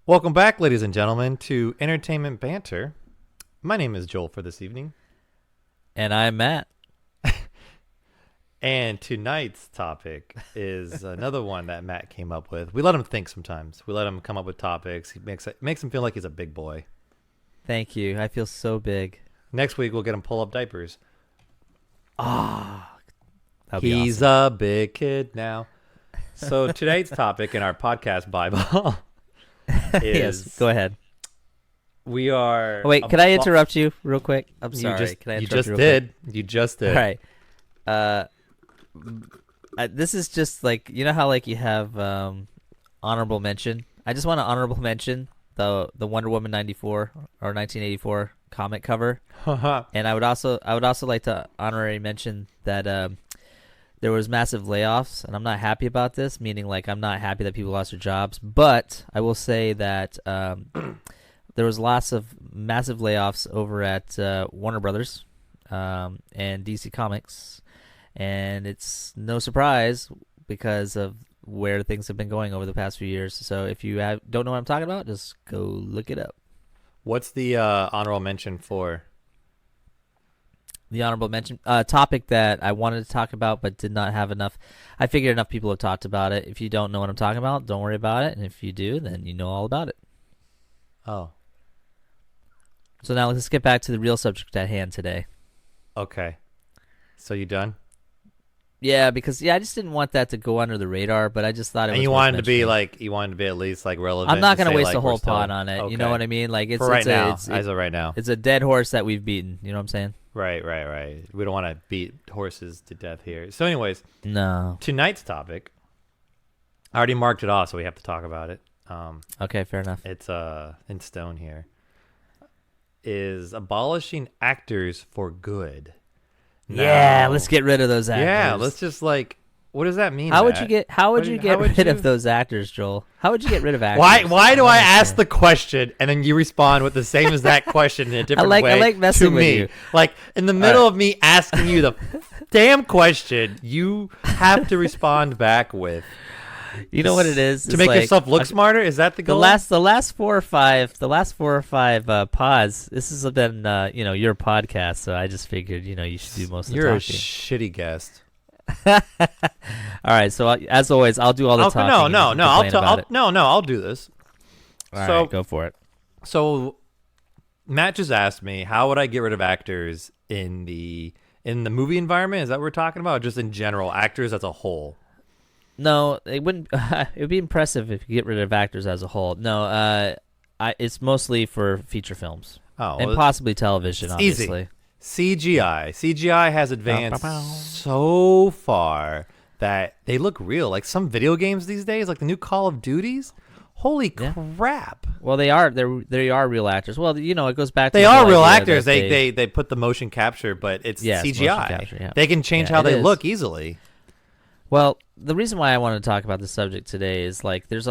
Welcome back, ladies and gentlemen, to Entertainment Banter. My name is Joel for this evening. And I'm Matt. And tonight's topic is another one that Matt came up with. We let him think sometimes. We let him come up with topics. He makes him feel like he's a big boy. Thank you. I feel so big. Next week, we'll get him pull-up diapers. That'd be He's awesome. a big kid now. So tonight's topic in our podcast Bible is... Yes, go ahead. We are... Oh, wait, can I interrupt you real quick? I'm sorry. You You just did. You just did. All right. This is just like, you know how like you have honorable mention? I just want to honorable mention the Wonder Woman 94 or 1984 comic cover. And I would also like to honorary mention that there was massive layoffs, and I'm not happy about this, meaning like I'm not happy that people lost their jobs, but I will say that there was lots of massive layoffs over at Warner Brothers and DC Comics, and it's no surprise because of where things have been going over the past few years. So if you don't know what I'm talking about, just go look it up. What's the honorable mention for? The honorable mention topic that I wanted to talk about but did not have enough. I figured enough people have talked about it. If you don't know what I'm talking about, don't worry about it. And if you do, then you know all about it. Oh. So now let's get back to the real subject at hand today. Okay. So you done? Yeah, because I just didn't want that to go under the radar, but I just thought it was. And you worth wanted to be mentioning. you wanted to be at least like relevant. I'm not going to waste like, the whole still, pod on it. okay. You know what I mean? Like it's for right it's now, as of right now. It's a dead horse that we've beaten. You know what I'm saying? Right. We don't want to beat horses to death here. So, anyways, No. tonight's topic. I already marked it off, so we have to talk about it. Okay, fair enough. It's in stone here. Is abolishing actors for good. Yeah, Now- let's get rid of those actors. Yeah, let's just like. What does that mean? How would Matt? you get? How would you get rid of those actors, Joel? How would you get rid of actors? Why do I don't ask understand. the question and then you respond with the same as that question in a different I way like messing to with me? you. Like in the middle of me asking you the damn question, you have to respond back with. You know what it is? To It's make like, yourself look smarter? Is that the goal? the last four or five pods. This has been your podcast, so I just figured you should do most of the You're a talking. shitty guest. All right, so as always, I'll do all the talking. No. and you can I'll complain about it. I'll do this. All so right, go for it. So Matt just asked me, how would I get rid of actors in the movie environment? Is that what we're talking about? Or just in general, actors as a whole? No, it wouldn't. It would be impressive if you get rid of actors as a whole. No, it's mostly for feature films and possibly television. It's Obviously, easy. CGI has advanced so far that they look real. Like some video games these days, like the new Call of Duties. Holy crap! well, they are real actors. Well, it goes back to They the are whole real idea actors. that They put the motion capture, but it's Yes, motion CGI. capture, yeah. They can change Yeah, how it they is. look easily. Well, the reason why I want to talk about this subject today is like there's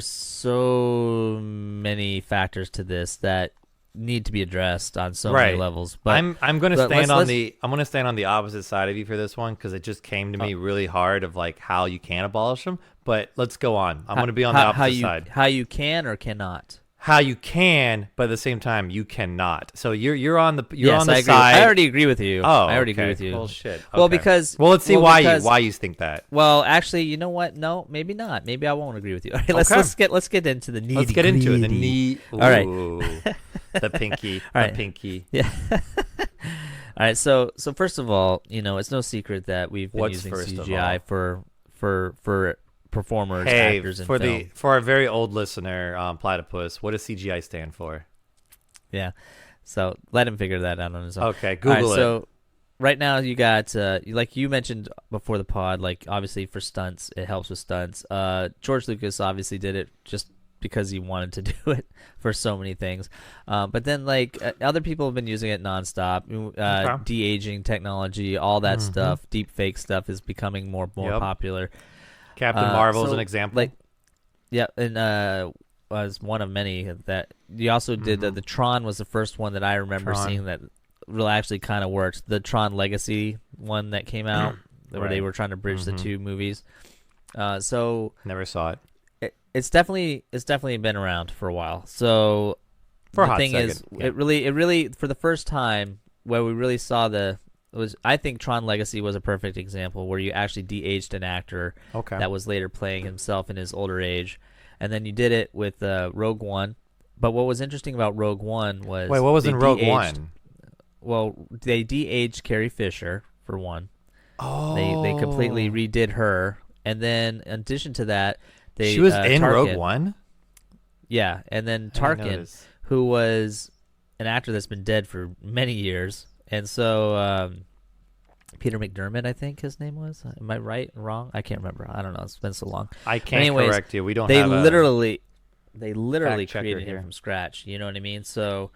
so many factors to this that need to be addressed on so many levels. But I'm going to but stand let's- I'm going to stand on the opposite side of you for this one because it just came to me really hard of like how you can abolish them. But let's go on. I'm going to be on the opposite side. How you can or cannot. How you can, but at the same time you cannot. So you're on the Yes, on the I agree. side. I already agree with you. Oh, I already okay. agree with you. Well, shit. Well, Okay. because let's see because- why you think that. Well, actually, you know what? No, maybe not. Maybe I won't agree with you. All right, Okay. let's get into the nitty. Let's get into it. The knee. All right. The pinky. All right. The pinky. Yeah. All right. So first of all, it's no secret that we've been What's using first of CGI for performers, Hey, actors in for film. for our very old listener, Platypus, what does CGI stand for? Yeah. So let him figure that out on his own. Okay, All right, Google it. So right now you got like you mentioned before the pod, like obviously for stunts, it helps with stunts. George Lucas obviously did it just because he wanted to do it for so many things. But then like other people have been using it nonstop. De-aging technology, all that stuff, deep fake stuff is becoming more popular. Captain Marvel is so, an example. Like, yeah, and was one of many that you also did. The Tron was the first one that I remember seeing that really actually kind of worked. The Tron Legacy one that came out where they were trying to bridge the two movies. So never saw it. it's definitely been around for a while. So For a the hot thing second, is, yeah. it really for the first time where we really saw I think Tron Legacy was a perfect example where you actually de-aged an actor Okay. that was later playing himself in his older age, and then you did it with Rogue One. But what was interesting about Rogue One was Wait, what was they in Rogue de-aged- One? Well, they de-aged Carrie Fisher for one. Oh, They completely redid her, and then in addition to that, she was in Tarkin, Rogue One. Yeah, and then I didn't Tarkin, notice. who was an actor that's been dead for many years, and so Peter McDermott, I think his name was. Am I right or wrong? I can't remember. I don't know. It's been so long. I can't anyways, correct you. We don't They have literally fact checker created here. him from scratch. You know what I mean? So,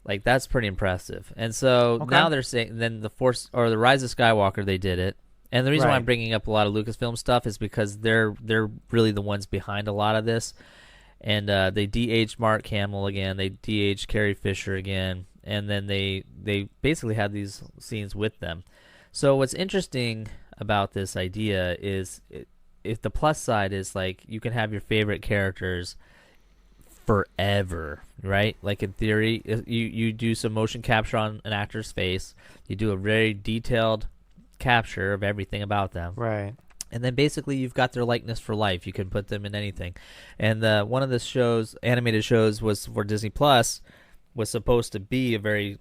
like, that's pretty impressive. And so Okay. now they're saying then the Force or the Rise of Skywalker, they did it. And the reason why I'm Right. bringing up a lot of Lucasfilm stuff is because they're really the ones behind a lot of this. And they de-aged Mark Hamill again. They de-aged Carrie Fisher again. And then they basically had these scenes with them. So what's interesting about this idea is if the plus side is like you can have your favorite characters forever, right? Like in theory, you do some motion capture on an actor's face. You do a very detailed capture of everything about them. Right. And then basically you've got their likeness for life. You can put them in anything. And one of the shows, animated shows, was for Disney Plus, was supposed to be a very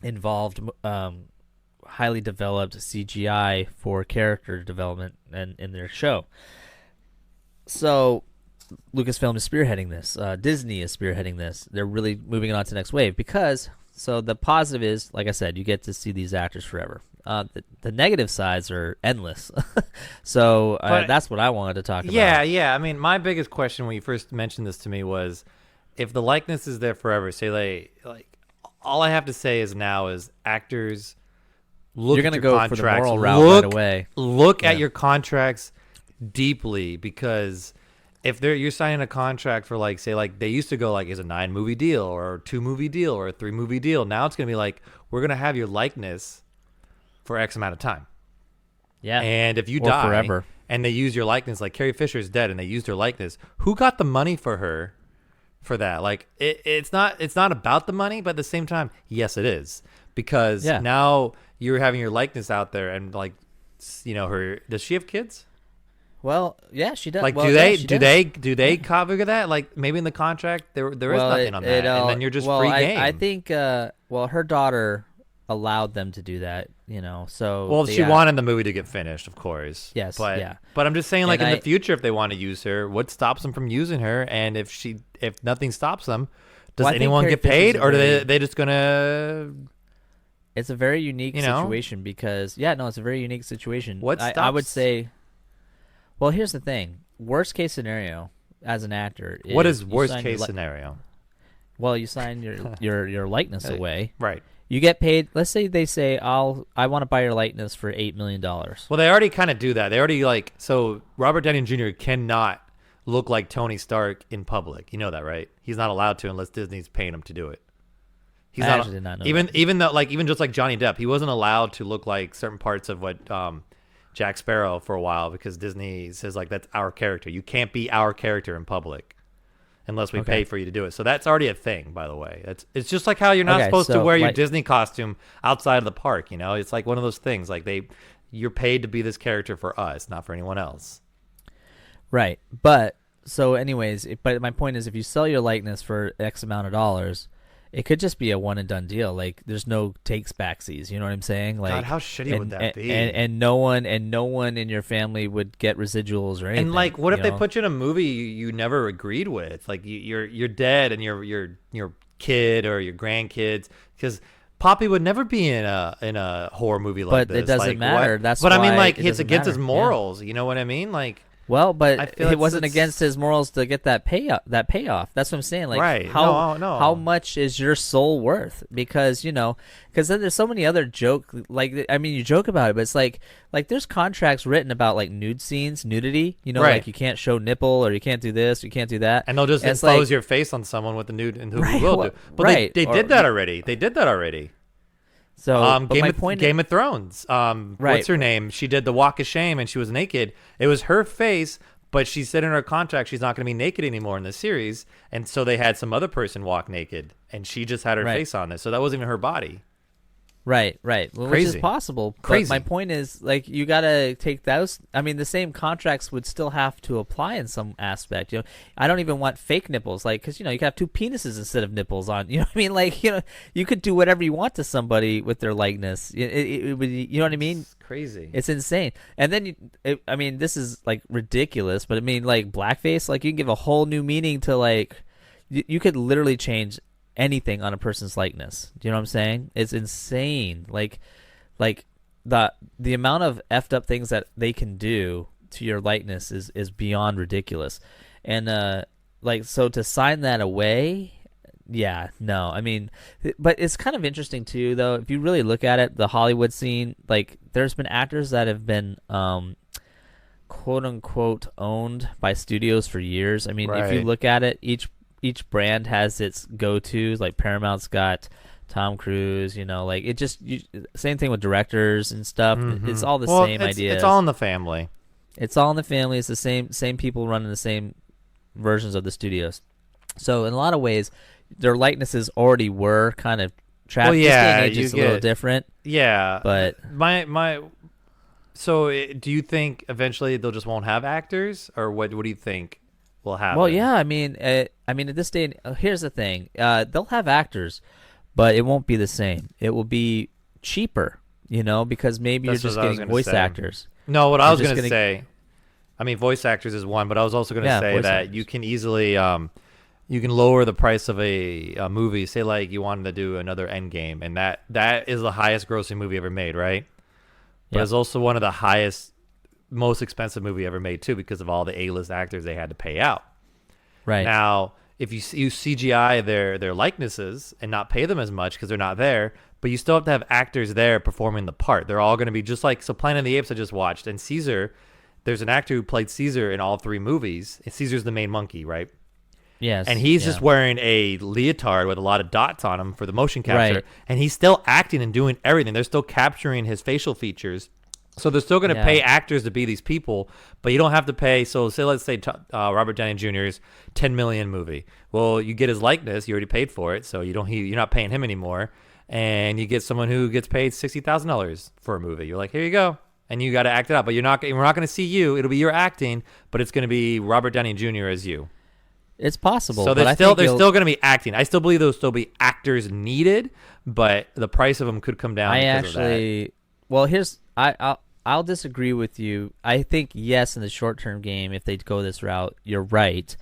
involved, highly developed CGI for character development in their show. So Lucasfilm is spearheading this. Disney is spearheading this. They're really moving it on to the next wave because, so the positive is, like I said, you get to see these actors forever. The negative sides are endless. So that's what I wanted to talk about. Yeah. I mean, my biggest question when you first mentioned this to me was, if the likeness is there forever, say like all I have to say is now is actors look. You're going to go for the moral route right away. Look at your contracts deeply, because if you're signing a contract for like, say, like they used to go like, is a 9-movie deal or a 2-movie deal or a 3-movie deal. Now it's going to be like, we're going to have your likeness for X amount of time. Yeah. And if you Or die forever. and they use your likeness, like Carrie Fisher's dead and they used her likeness, who got the money for her for that? Like it's not about the money, but at the same time, yes, it is, because now you're having your likeness out there, and like, does she have kids? Well, yeah, she does. Like, well, do they cover that? Like, maybe in the contract there is nothing on that, and then you're just free game. I think her daughter allowed them to do that, so she wanted the movie to get finished, of course. Yes, but yeah. But I'm just saying, like, And in the future, if they want to use her, what stops them from using her? And if nothing stops them, does I think anyone Carrie get paid, Fisher's or are very- they just gonna? It's a very unique situation because it's a very unique situation. What I would stops- say, well, here's the thing: worst case scenario as an actor. What is you worst sign case your scenario? Well, you sign your likeness away. Right. You get paid. Let's say they say, I want to buy your likeness for $8 million. Well, they already kind of do that. They already so Robert Downey Jr. cannot look like Tony Stark in public. You know that, right? He's not allowed to unless Disney's paying him to do it. He's I not, actually did not know even though, like, even just like Johnny Depp, he wasn't allowed to look like certain parts of what Jack Sparrow for a while, because Disney says, like, that's our character. You can't be our character in public unless we pay for you to do it. So that's already a thing, by the way. It's just like how you're not supposed to wear your Disney costume outside of the park. It's like one of those things. Like, you're paid to be this character for us, not for anyone else. Right. But so anyways, but my point is, if you sell your likeness for X amount of dollars, it could just be a one and done deal. Like, there's no takes backsies. You know what I'm saying? Like, God, how shitty would that be? And no one in your family would get residuals or anything. And like, what if they put you in a movie you never agreed with? Like, you're dead, and your kid or your grandkids, because Poppy would never be in a horror movie like this. But it doesn't matter. That's but I mean, why like, it it's doesn't against his matter. morals. You know what I mean? Like, well, but I feel it wasn't it's- against his morals to get that payoff. That's what I'm saying. Like, Right. how No. how much is your soul worth? Because because then there's so many other like, I mean, you joke about it, but it's like there's contracts written about like nude scenes, nudity. Right. Like you can't show nipple, or you can't do this, you can't do that, and they'll just it's impose like, your face on someone with the nude, and who Right, will well, do. But right, they or- did that already. They did that already. So, but my point Game of Thrones. Right. What's her name? She did the Walk of Shame, and she was naked. It was her face, But she said in her contract she's not going to be naked anymore in the series, and so they had some other person walk naked, and she just had her Right. face on it, so that wasn't even her body. Right, well, which Crazy. is possible. Crazy. But my point is, like, you gotta take those. I mean, the same contracts would still have to apply in some aspect. You know, I don't even want fake nipples, like, because you could have two penises instead of nipples on. You know what I mean? Like, you could do whatever you want to somebody with their likeness. It would, you know what I mean? It's crazy. It's insane. And then, I mean, this is like ridiculous, but I mean, like blackface, like you can give a whole new meaning to like, you could literally change anything on a person's likeness. Do you know what I'm saying? It's insane. Like the amount of effed up things that they can do to your likeness is beyond ridiculous. And like, so to sign that away, yeah, no. I mean, but it's kind of interesting too, though. If you really look at it, the Hollywood scene, like there's been actors that have been quote unquote owned by studios for years. I mean, if you Right. look at it, each brand has its go-tos. Like Paramount's got Tom Cruise, like it just same thing with directors and stuff. It's all the same ideas. It's all in the family. It's all in the family. It's the same people running the same versions of the studios. So in a lot of ways, their likenesses already were kind of trapped. Well, yeah, this day and age you is a little get- different. Yeah, But So do you think eventually they'll just won't have actors, or what do you think will happen? well, yeah, I mean, at this day, here's the thing: they'll have actors, but it won't be the same. It will be cheaper, because maybe That's you're just what I was getting gonna voice say. actors. No, what I You're was just going to gonna- say, I mean, voice actors is one, but I was also going to Yeah, say voice that actors. you can easily, you can lower the price of a movie. Say like you wanted to do another Endgame, and that is the highest grossing movie ever made, right? But Yep. it's also one of the highest, most expensive movie ever made too, because of all the A-list actors they had to pay out. Right. Now, if you CGI their likenesses and not pay them as much because they're not there, but you still have to have actors there performing the part. They're all going to be just like Planet of the Apes I just watched, and Caesar. There's an actor who played Caesar in all three movies. And Caesar's the main monkey, right? Yes. And he's yeah. just wearing a leotard with a lot of dots on him for the motion capture, Right. and he's still acting and doing everything. They're still capturing his facial features. So they're still going to Yeah. pay actors to be these people, but you don't have to pay. So say, let's say Robert Downey Jr.'s 10 million movie. Well, you get his likeness. You already paid for it, so you're not paying him anymore. And you get someone who gets paid $60,000 for a movie. You're like, here you go, and you got to act it out. But we're not going to see you. It'll be your acting, but it's going to be Robert Downey Jr. as you. It's possible. So but there's I still think going to be acting. I still believe there'll still be actors needed, but the price of them could come down. Because of that. Well, I'll disagree with you. I think yes, in the short-term game, if they go this route, you're right.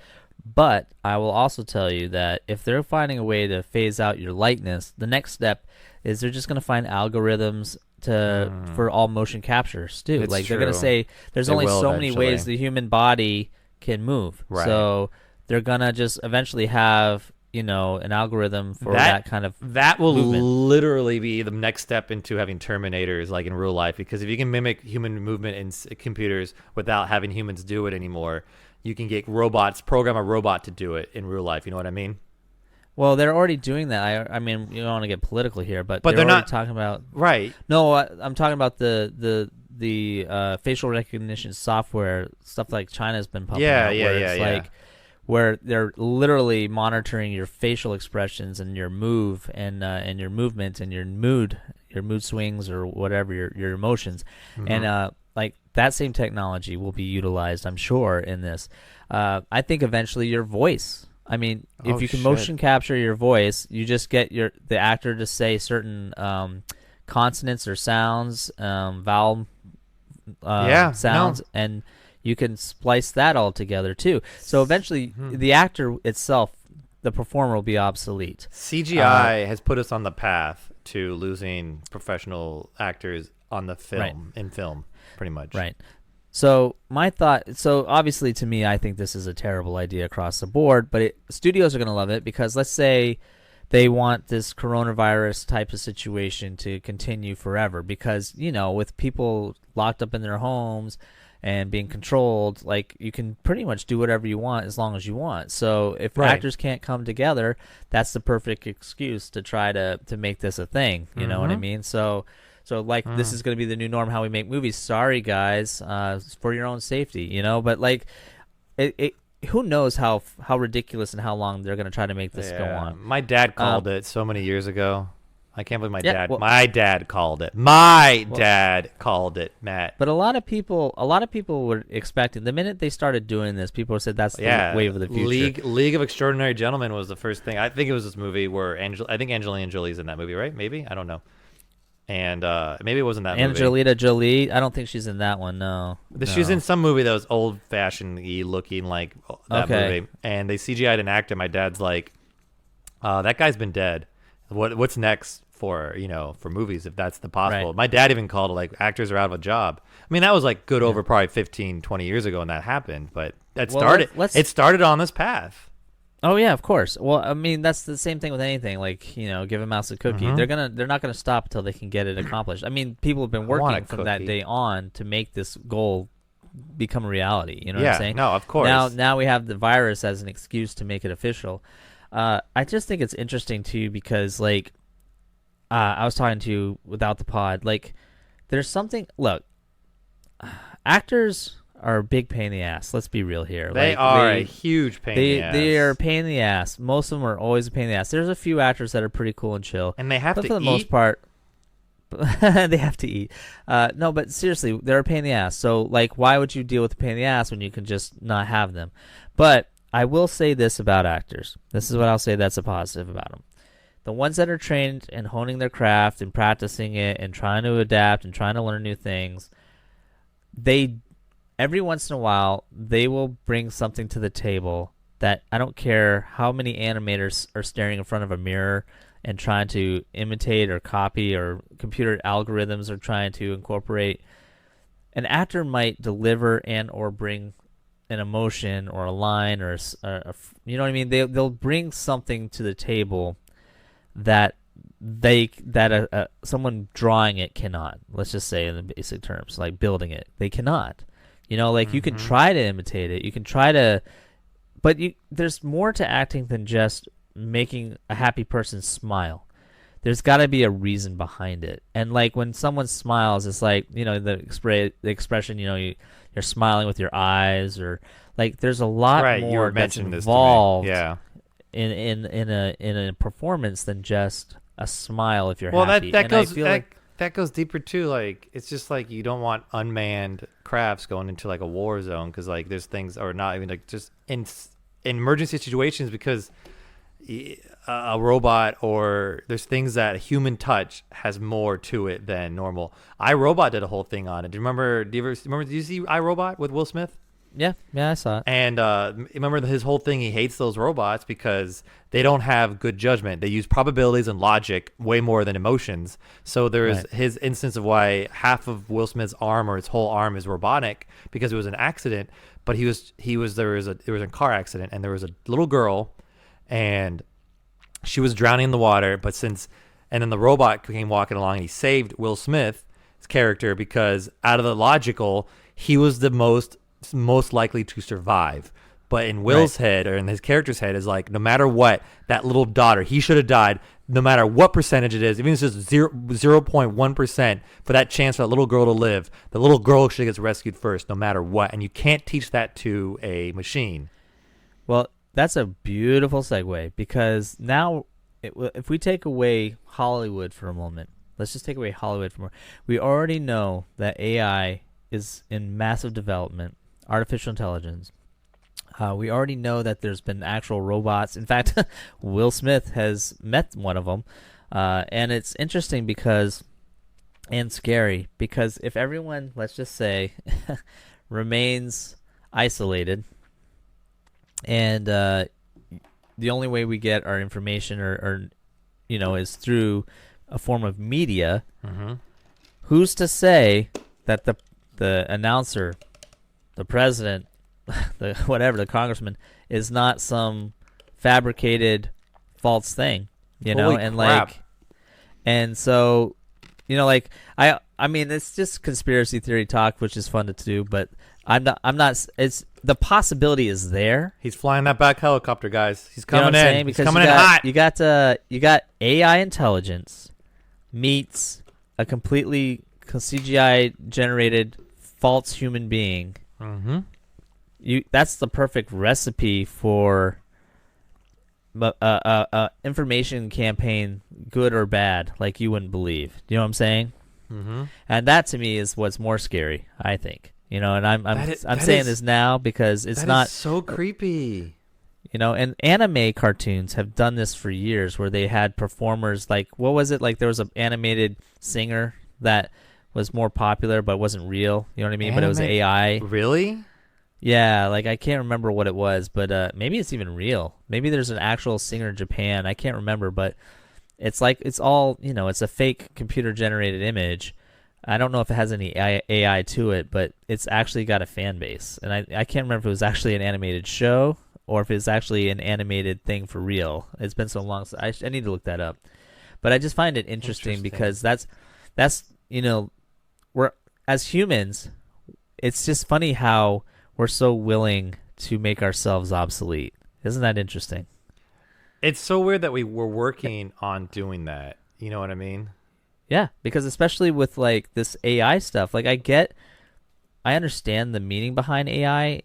But I will also tell you that if they're finding a way to phase out your likeness, the next step is they're just going to find algorithms for all motion captures too. It's Like they're going to true. say there's They only will so many ways eventually. the human body can move. Right. So they're going to just eventually have an algorithm for that kind of That will movement. literally be the next step into having Terminators like in real life, because if you can mimic human movement in computers without having humans do it anymore, you can get program a robot to do it in real life. You know what I mean? Well, they're already doing that. I mean, you don't want to get political here, but But they're they're already not- talking about. Right. No, I'm talking about the facial recognition software stuff like China's been pumping Yeah, out. yeah, where yeah, it's yeah. like where they're literally monitoring your facial expressions and your move and your movement and your mood swings or whatever your emotions, and like that same technology will be utilized, I'm sure, in this. I think eventually your voice. I mean, if Oh, you can shit. motion capture your voice, you just get the actor to say certain consonants or sounds, vowel sounds, and you can splice that all together too. So eventually, the actor itself, the performer, will be obsolete. CGI has put us on the path to losing professional actors on the film, Right. in film, pretty much. Right. So my thought. So obviously, to me, I think this is a terrible idea across the board. But studios are going to love it because let's say they want this coronavirus type of situation to continue forever. Because with people locked up in their homes and being controlled, like you can pretty much do whatever you want as long as you want. So if Right. actors can't come together, that's the perfect excuse to try to make this a thing. You know what I mean? So like this is going to be the new norm how we make movies. Sorry guys, for your own safety, but like who knows how ridiculous and how long they're going to try to make this go on. My dad called it so many years ago. I can't believe my dad. Well, my dad called it. Dad called it, Matt. But a lot of people were expecting the minute they started doing this. People said that's the wave of the future. League of Extraordinary Gentlemen was the first thing. I think it was this movie where I think Angelina Jolie's in that movie, right? Maybe, I don't know. And maybe it wasn't that movie. Angelina Jolie. I don't think she's in that one. No. She's in some movie that was old-fashioned-y looking like that movie. And they CGI'd an actor. My dad's like, that guy's been dead. What's next for movies if that's the possible? Right. My dad even called it like actors are out of a job. I mean, that was like good over probably 15, 20 years ago when that happened. But it started on this path. Oh yeah, of course. Well, I mean, that's the same thing with anything. Like, give a mouse a cookie. Mm-hmm. They're not gonna stop until they can get it accomplished. I mean, people have been working from that day on to make this goal become a reality. You know what I'm saying? No, of course. Now we have the virus as an excuse to make it official. I just think it's interesting too because like I was talking to you without the pod. Like, there's something. Look, actors are a big pain in the ass. Let's be real here. They are a huge pain in the ass. They are a pain in the ass. Most of them are always a pain in the ass. There's a few actors that are pretty cool and chill, and they have to eat. For the most part, they have to eat. No, but seriously, they're a pain in the ass. So, like, why would you deal with a pain in the ass when you can just not have them? But I will say this about actors. This is what I'll say that's a positive about them. The ones that are trained and honing their craft and practicing it and trying to adapt and trying to learn new things, every once in a while, they will bring something to the table that I don't care how many animators are staring in front of a mirror and trying to imitate or copy, or computer algorithms are trying to incorporate. An actor might deliver and or bring an emotion or a line or you know what I mean? They'll bring something to the table that someone drawing it cannot. Let's just say in the basic terms, like building it, they cannot. You can try to imitate it. You can try to, but there's more to acting than just making a happy person smile. There's got to be a reason behind it. And like when someone smiles, it's like, the expression, you're smiling with your eyes, or like there's a lot more that's involved in a performance than just a smile if you're happy. That goes deeper too. Like, it's just like you don't want unmanned crafts going into like a war zone because like there's things, or not even like just in emergency situations, because a robot, or there's things that human touch has more to it than normal. iRobot did a whole thing on it. Do you remember? Did you see iRobot with Will Smith? Yeah, I saw it. And remember his whole thing, he hates those robots because they don't have good judgment. They use probabilities and logic way more than emotions. So there's his instance of why half of Will Smith's arm, or his whole arm, is robotic, because it was an accident. But there was a car accident, and there was a little girl, and she was drowning in the water. And then the robot came walking along, and he saved Will Smith's character, because out of the logical, he was the most likely to survive. But in Will's head, or in his character's head, is like, no matter what, that little daughter, he should have died, no matter what percentage it is, even if it's just 0.1% for that chance for that little girl to live, the little girl should get rescued first, no matter what. And you can't teach that to a machine. Well, that's a beautiful segue, because now, if we take away Hollywood for a moment, let's just take away Hollywood for a moment. We already know that AI is in massive development. Artificial intelligence. We already know that there's been actual robots. In fact, Will Smith has met one of them. And it's interesting and scary, because if everyone, let's just say, remains isolated, and the only way we get our information or is through a form of media, who's to say that the announcer, the president, the congressman, is not some fabricated false thing, Holy and crap. so, I mean, it's just conspiracy theory talk, which is fun to do, but I'm not, it's, the possibility is there. He's flying that back helicopter, guys. He's coming in. Because he's coming in hot. You got AI intelligence meets a completely CGI generated false human being. that's the perfect recipe for information campaign, good or bad, like you wouldn't believe. Do you know what I'm saying? Mm-hmm. And that to me is what's more scary, I think. And I'm saying this now because it's not so creepy. And anime cartoons have done this for years, where they had performers like, what was it? Like there was an animated singer that was more popular but wasn't real. You know what I mean? But it was AI. Really? Yeah, like I can't remember what it was, but maybe it's even real. Maybe there's an actual singer in Japan. I can't remember, but it's like it's all, it's a fake computer generated image. I don't know if it has any AI to it, but it's actually got a fan base. And I can't remember if it was actually an animated show or if it's actually an animated thing for real. It's been so long, so I need to look that up. But I just find it interesting because that's we're, as humans, it's just funny how we're so willing to make ourselves obsolete. Isn't that interesting? It's so weird that we were working on doing that. You know what I mean? Yeah, because especially with like this AI stuff, like I understand the meaning behind AI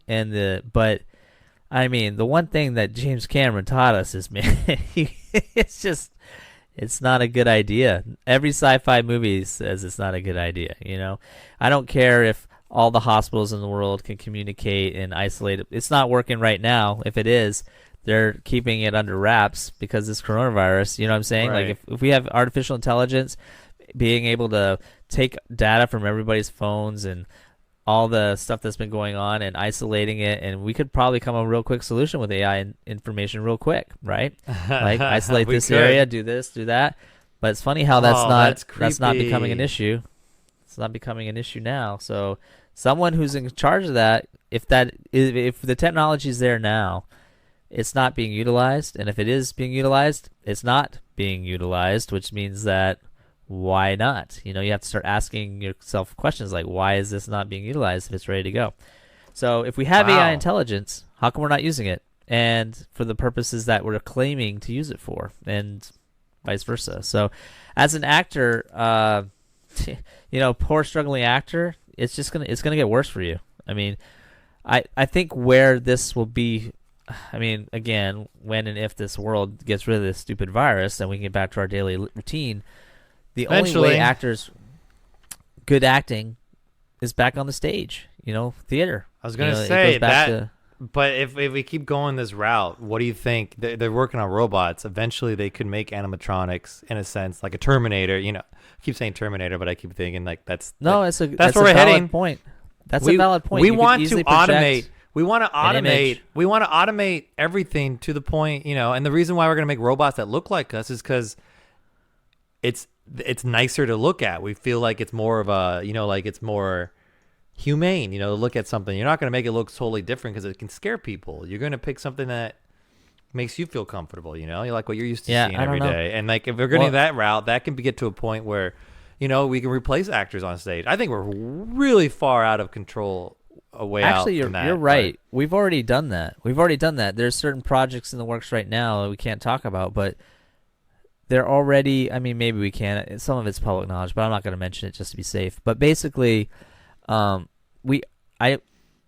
but I mean, the one thing that James Cameron taught us is, man, it's not a good idea. Every sci-fi movie says it's not a good idea, I don't care if all the hospitals in the world can communicate and isolate it. It's not working right now. If it is, they're keeping it under wraps because this coronavirus, you know what I'm saying? Right. Like if we have artificial intelligence being able to take data from everybody's phones and all the stuff that's been going on and isolating it, and we could probably come up with a real quick solution with AI information real quick, right? Like isolate this area, do this, do that. But it's funny how that's not becoming an issue. It's not becoming an issue now. So someone who's in charge of that, if the technology is there now, it's not being utilized, and if it is being utilized, it's not being utilized, which means that why not? You have to start asking yourself questions like, why is this not being utilized if it's ready to go? So if we have AI intelligence, how come we're not using it? And for the purposes that we're claiming to use it for, and vice versa. So as an actor, poor struggling actor, it's gonna get worse for you. I mean, I think where this will be, I mean, again, when and if this world gets rid of this stupid virus and we can get back to our daily routine, the Eventually. only way actors, good acting, is back on the stage. Theater. I was going to say that, but if we keep going this route, what do you think? They're working on robots. Eventually, they could make animatronics in a sense, like a Terminator. I keep saying Terminator, but I keep thinking like that's where we're heading. Point. That's a valid point. We want to automate. We want to automate. We want to automate everything to the point, and the reason why we're going to make robots that look like us is because it's nicer to look at. We feel like it's more of a, like it's more humane, to look at something. You're not going to make it look totally different because it can scare people. You're going to pick something that makes you feel comfortable, you like what you're used to seeing every day. And like if we're going that route, that can get to a point where, we can replace actors on stage. I think we're really far out of control. Actually, you're right. We've already done that. There's certain projects in the works right now that we can't talk about, but they're already, I mean, maybe we can. Some of it's public knowledge, but I'm not going to mention it just to be safe. But basically, I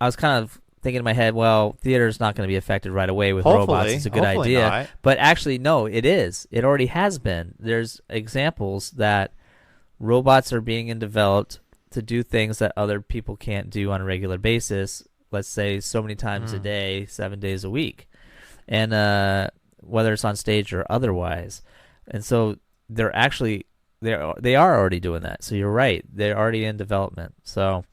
was kind of thinking in my head, well, theater's not going to be affected right away with robots. It's a good idea. Not. But actually, no, it is. It already has been. There's examples that robots are being developed to do things that other people can't do on a regular basis, let's say so many times a day, 7 days a week. And whether it's on stage or otherwise. And so they are already doing that. So you're right. They're already in development. So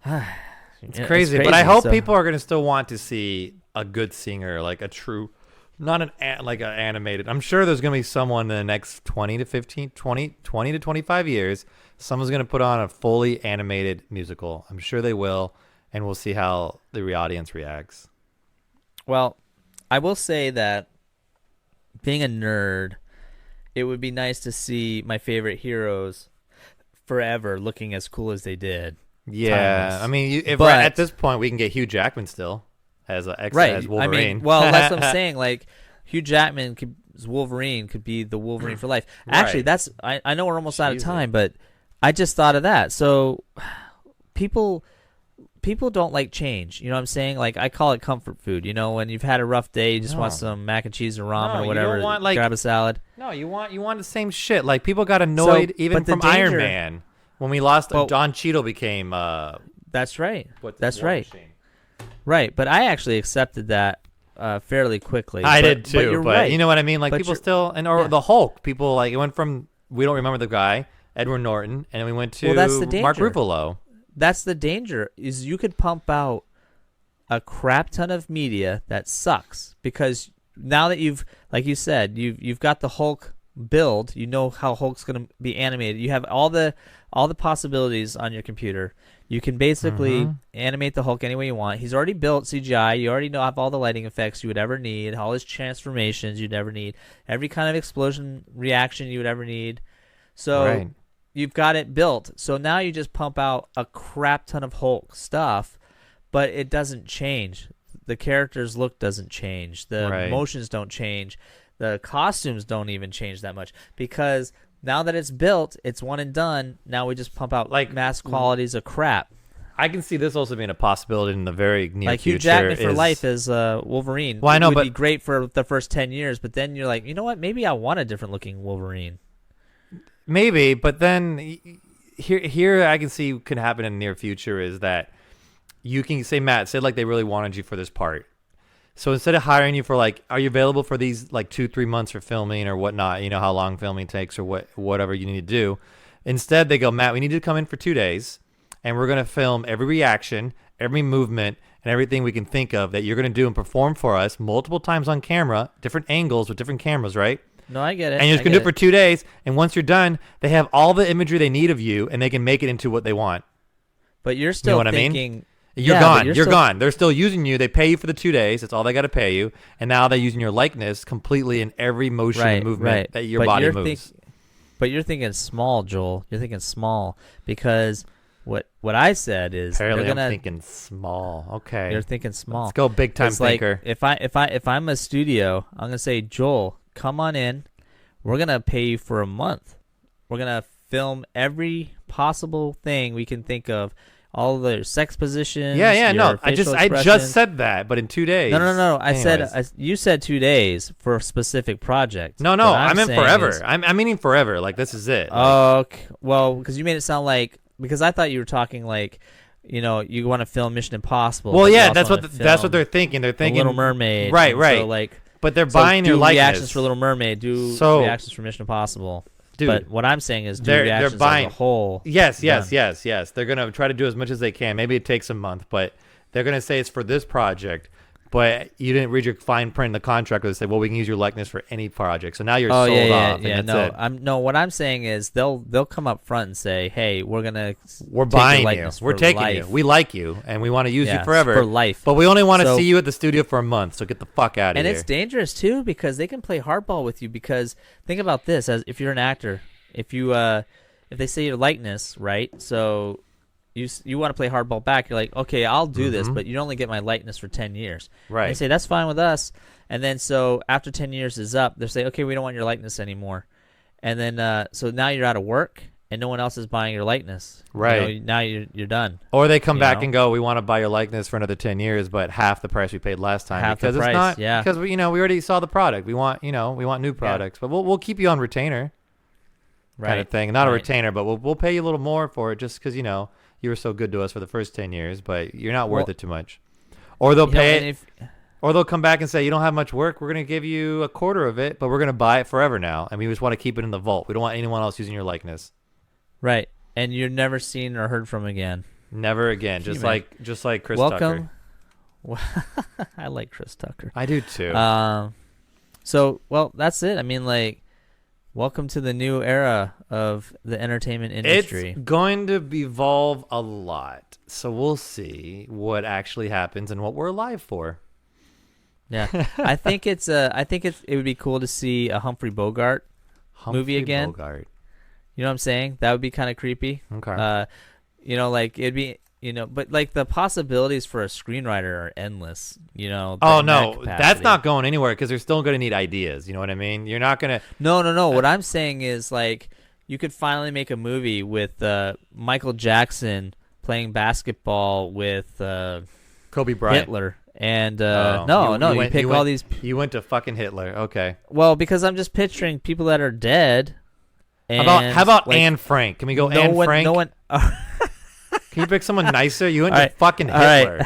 it's crazy. But I hope people are going to still want to see a good singer, like a true, not like an animated. I'm sure there's going to be someone in the next 20 to 25 years. Someone's going to put on a fully animated musical. I'm sure they will. And we'll see how the audience reacts. Well, I will say that being a nerd, it would be nice to see my favorite heroes forever looking as cool as they did. Yeah, timeless. I mean, if we're at this point, we can get Hugh Jackman still as Wolverine. I mean, well, that's what I'm saying. Like, Hugh Jackman as Wolverine could be the Wolverine for life. Actually, that's I know we're almost out of time, but I just thought of that. So people people don't like change. You know what I'm saying? Like, I call it comfort food. You know, when you've had a rough day, you just want some mac and cheese or ramen or whatever. You don't want, like, grab a salad. No, you want the same shit. Like, people got annoyed even from Iron Man when we lost. Don Cheadle became. That's right. That's War right. Machine. Right, but I actually accepted that fairly quickly. I did too, but right. you know what I mean? Like, people still, the Hulk, people, like, it went from, we don't remember the guy, Edward Norton, and we went to that's the danger. Mark Ruffalo. That's the danger, is you could pump out a crap ton of media that sucks, because now that you've, like you said, you've got the Hulk build, you know how Hulk's going to be animated. You have all the possibilities on your computer. You can basically animate the Hulk any way you want. He's already built CGI. You already have all the lighting effects you would ever need, all his transformations you'd ever need, every kind of explosion reaction you would ever need. So you've got it built. So now you just pump out a crap ton of Hulk stuff, but it doesn't change. The character's look doesn't change. The emotions don't change. The costumes don't even change that much, because now that it's built, it's one and done. Now we just pump out like mass qualities of crap. I can see this also being a possibility in the very near like future. Hugh Jackman for life as Wolverine. Well, I know, it would be great for the first 10 years, but then you're like, you know what? Maybe I want a different looking Wolverine. Maybe, but then here I can see could happen in the near future is that you can say, Matt, say like they really wanted you for this part. So instead of hiring you for like, are you available for these like 2-3 months for filming or whatnot? You know how long filming takes or whatever you need to do. Instead, they go, Matt, we need you to come in for 2 days, and we're going to film every reaction, every movement, and everything we can think of that you're going to do and perform for us multiple times on camera, different angles with different cameras, right? No, I get it. And you're just going to do it for 2 days, and once you're done, they have all the imagery they need of you, and they can make it into what they want. But you're still thinking... I mean? You're gone. You're gone. They're still using you. They pay you for the 2 days. That's all they got to pay you. And now they're using your likeness completely in every motion and movement that your body moves. But you're thinking small, Joel. You're thinking small, because what I said is apparently I'm thinking small. Okay, you're thinking small. Let's go big time thinker. Like, if I'm a studio, I'm gonna say, Joel, come on in. We're gonna pay you for a month. We're gonna film every possible thing we can think of. All the sex positions. No. I just said that, but in 2 days. No. You said 2 days for a specific project. No. I meant forever. I'm meaning forever. Like, this is it. Okay. Well, because you made it sound like, because I thought you were talking like, you know, you want to film Mission Impossible. Well, yeah, that's what they're thinking. They're thinking Little Mermaid. Right. So, like, but they're buying your likeness. Reactions for Little Mermaid. Do reactions for Mission Impossible. Dude, but what I'm saying is reactions buying, as a whole. Yes. They're going to try to do as much as they can. Maybe it takes a month, but they're going to say it's for this project. But you didn't read your fine print in the contract where they say, well, we can use your likeness for any project. So now you're sold off. What I'm saying is they'll come up front and say, hey, we're buying you. We're taking you. We like you, and we want to use you forever. For life. But we only want to see you at the studio for a month, so get the fuck out of here. And it's dangerous, too, because they can play hardball with you. Because think about this, as if you're an actor, if they say your likeness, right, so... You want to play hardball back. You're like, okay, I'll do this, but you only get my likeness for 10 years. Right. And they say, that's fine with us. And then so after 10 years is up, they say, okay, we don't want your likeness anymore. And then so now you're out of work and no one else is buying your likeness. Right. You know, now you're done. Or they come back and go, we want to buy your likeness for another 10 years, but half the price we paid last time. Half because the price, Because we already saw the product. We want new products. But we'll keep you on retainer. Right. Kind of thing. Not a retainer, but we'll pay you a little more for it just because, you were so good to us for the first 10 years, but you're not worth it too much. Or they'll pay it, or they'll come back and say, you don't have much work. We're going to give you a quarter of it, but we're going to buy it forever now. And we just want to keep it in the vault. We don't want anyone else using your likeness. Right. And you're never seen or heard from again. Never again. Just like Chris Tucker. I like Chris Tucker. I do too. So, that's it. I mean, like, welcome to the new era of the entertainment industry. It's going to evolve a lot, so we'll see what actually happens and what we're alive for. Yeah, I think it would be cool to see a Humphrey Bogart movie again. Bogart. You know what I'm saying? That would be kind of creepy. Okay. Like it'd be, but like the possibilities for a screenwriter are endless. Oh no, that's not going anywhere because they're still going to need ideas. You know what I mean? You're not going to. No. What I'm saying is like you could finally make a movie with Michael Jackson playing basketball with Kobe Bryant. Hitler. And you pick all these. You went to fucking Hitler. Okay. Well, because I'm just picturing people that are dead. And How about like, Anne Frank? Can we go Anne Frank? No one. Can you pick someone nicer? You went to right, fucking all Hitler.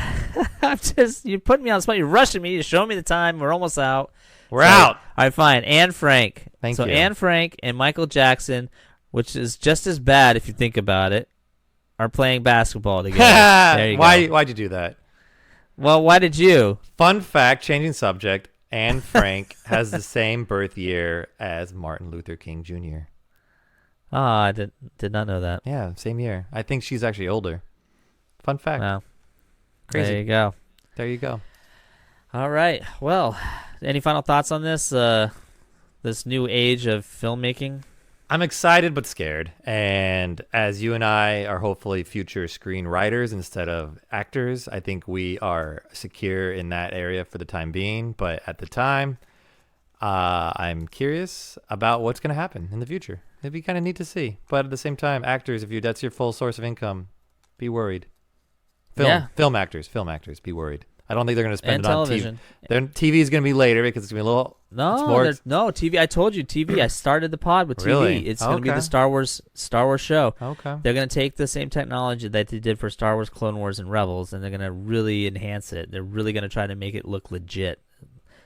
Right. You put me on the spot. You're rushing me. You're showing me the time. We're almost out. We're out. All right, fine. Anne Frank. Thank you. So Anne Frank and Michael Jackson, which is just as bad if you think about it, are playing basketball together. There you go. Why'd you do that? Well, why did you? Fun fact, changing subject, Anne Frank has the same birth year as Martin Luther King Jr. I did not know that. Yeah, same year. I think she's actually older. Fun fact. Wow. Crazy. There you go. There you go. All right. Well, any final thoughts on this this new age of filmmaking? I'm excited but scared. And as you and I are hopefully future screenwriters instead of actors, I think we are secure in that area for the time being. But at the time, I'm curious about what's going to happen in the future. It'd be kind of neat to see. But at the same time, actors, if that's your full source of income, be worried. Film actors, be worried. I don't think they're going to spend and it on television. TV. TV is going to be later because it's going to be a little. No, TV. I told you, TV. I started the pod with TV. Really? It's going to be the Star Wars show. Okay. They're going to take the same technology that they did for Star Wars, Clone Wars, and Rebels, and they're going to really enhance it. They're really going to try to make it look legit.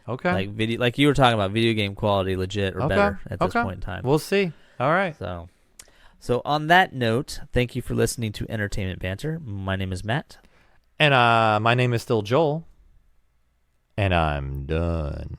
Okay. Like you were talking about, video game quality, legit or better at this point in time. We'll see. All right. So on that note, thank you for listening to Entertainment Banter. My name is Matt. And my name is still Joel. And I'm done.